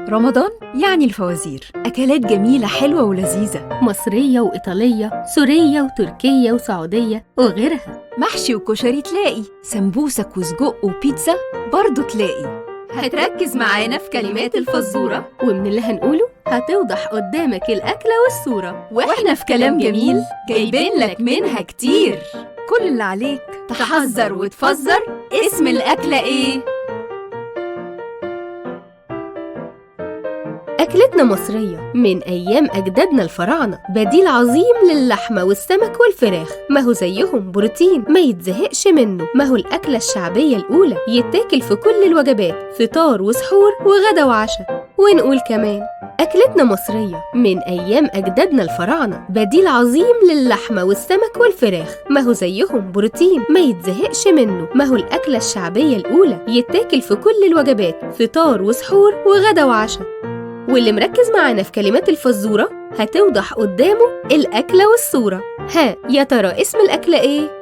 رمضان يعني الفوازير، أكلات جميلة حلوة ولذيذة، مصرية وإيطالية، سورية وتركية وسعودية وغيرها. محشي وكشري تلاقي، سمبوسك وسجق وبيتزا برضو تلاقي. هتركز معانا في كلمات الفزورة، ومن اللي هنقوله هتوضح قدامك الأكلة والصورة، وإحنا في كلام جميل جايبين لك منها كتير. كل اللي عليك تحذر وتفزر اسم الأكلة إيه؟ أكلتنا مصرية من أيام أجدادنا الفراعنة، بديل عظيم للحمة والسمك والفراخ، ما هو زيهم بروتين ما يتزهقش منه، ما هو الأكلة الشعبية الأولى، يتاكل في كل الوجبات، فطار وسحور وغدا وعشاء. ونقول كمان أكلتنا مصرية من أيام أجدادنا الفراعنة، بديل عظيم للحمة والسمك والفراخ، ما هو زيهم بروتين ما يتزهقش منه، ما هو الأكلة الشعبية الأولى، يتاكل في كل الوجبات، فطار وسحور وغدا وعشاء. واللي مركز معانا في كلمات الفزورة هتوضح قدامه الأكلة والصورة. ها يا ترى اسم الأكلة إيه؟